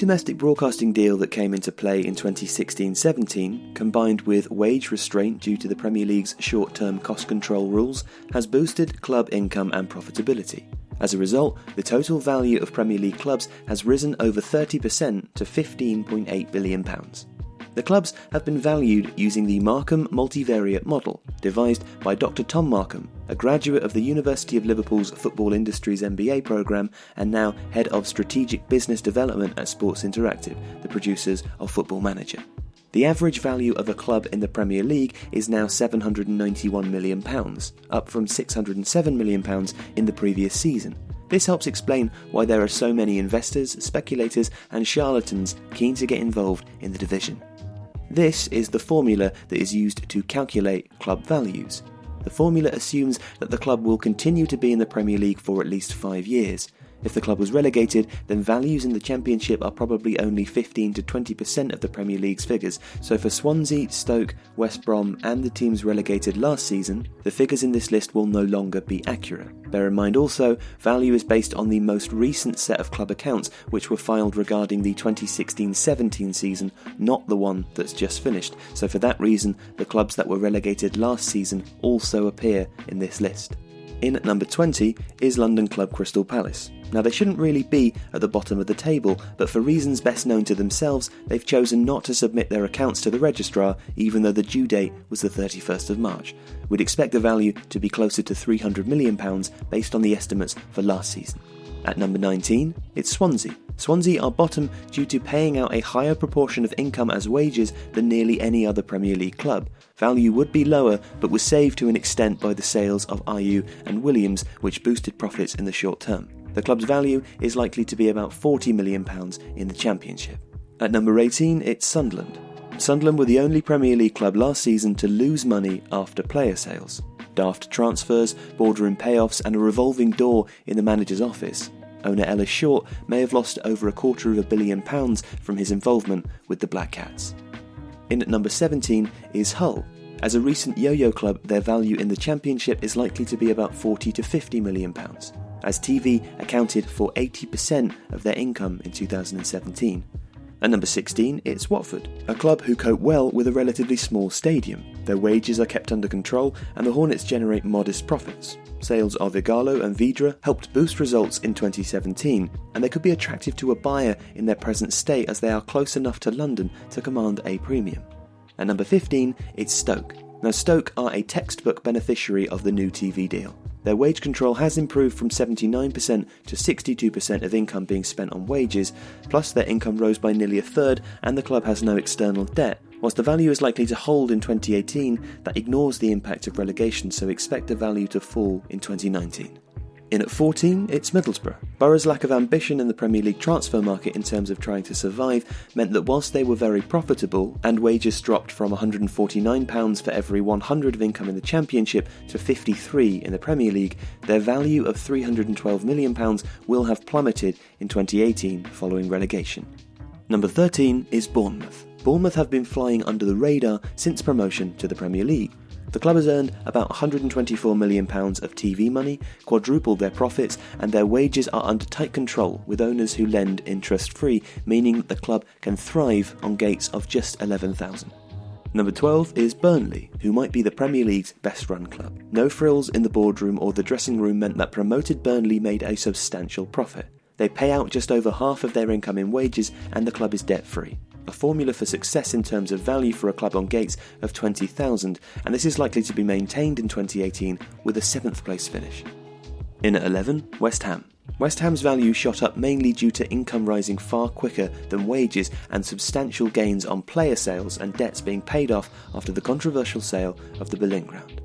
domestic broadcasting deal that came into play in 2016-17, combined with wage restraint due to the Premier League's short-term cost control rules, has boosted club income and profitability. As a result, the total value of Premier League clubs has risen over 30% to £15.8 billion. The clubs have been valued using the Markham multivariate model, devised by Dr. Tom Markham, a graduate of the University of Liverpool's Football Industries MBA programme and now Head of Strategic Business Development at Sports Interactive, the producers of Football Manager. The average value of a club in the Premier League is now £791 million, up from £607 million in the previous season. This helps explain why there are so many investors, speculators and charlatans keen to get involved in the division. This is the formula that is used to calculate club values. The formula assumes that the club will continue to be in the Premier League for at least 5 years. If the club was relegated, then values in the Championship are probably only 15 to 20% of the Premier League's figures, so for Swansea, Stoke, West Brom and the teams relegated last season, the figures in this list will no longer be accurate. Bear in mind also, value is based on the most recent set of club accounts which were filed regarding the 2016-17 season, not the one that's just finished, so for that reason, the clubs that were relegated last season also appear in this list. In at number 20 is London club Crystal Palace. Now they shouldn't really be at the bottom of the table, but for reasons best known to themselves, they've chosen not to submit their accounts to the registrar even though the due date was the 31st of March. We'd expect the value to be closer to £300 million based on the estimates for last season. At number 19, it's Swansea. Swansea are bottom due to paying out a higher proportion of income as wages than nearly any other Premier League club. Value would be lower, but was saved to an extent by the sales of Ayew and Williams, which boosted profits in the short term. The club's value is likely to be about £40 million in the Championship. At number 18, it's Sunderland. Sunderland were the only Premier League club last season to lose money after player sales. Daft transfers, bordering payoffs and a revolving door in the manager's office. Owner Ellis Short may have lost over £250 million from his involvement with the Black Cats. In at number 17 is Hull. As a recent yo-yo club, their value in the Championship is likely to be about £40 to £50 million, as TV accounted for 80% of their income in 2017. At number 16, it's Watford, a club who cope well with a relatively small stadium. Their wages are kept under control and the Hornets generate modest profits. Sales of Igalo and Vidra helped boost results in 2017, and they could be attractive to a buyer in their present state as they are close enough to London to command a premium. At number 15, it's Stoke. Now Stoke are a textbook beneficiary of the new TV deal. Their wage control has improved from 79% to 62% of income being spent on wages, plus their income rose by nearly a third and the club has no external debt. Whilst the value is likely to hold in 2018, that ignores the impact of relegation, so expect the value to fall in 2019. In at 14, it's Middlesbrough. Borough's lack of ambition in the Premier League transfer market in terms of trying to survive meant that whilst they were very profitable and wages dropped from £149 for every 100 of income in the Championship to 53 in the Premier League, their value of £312 million will have plummeted in 2018 following relegation. Number 13 is Bournemouth. Bournemouth have been flying under the radar since promotion to the Premier League. The club has earned about £124 million of TV money, quadrupled their profits, and their wages are under tight control with owners who lend interest-free, meaning that the club can thrive on gates of just 11,000. Number 12 is Burnley, who might be the Premier League's best-run club. No frills in the boardroom or the dressing room meant that promoted Burnley made a substantial profit. They pay out just over half of their income in wages and the club is debt-free. A formula for success in terms of value for a club on gates of 20,000, and this is likely to be maintained in 2018 with a 7th place finish. In at 11, West Ham. West Ham's value shot up mainly due to income rising far quicker than wages and substantial gains on player sales and debts being paid off after the controversial sale of the Berlin ground.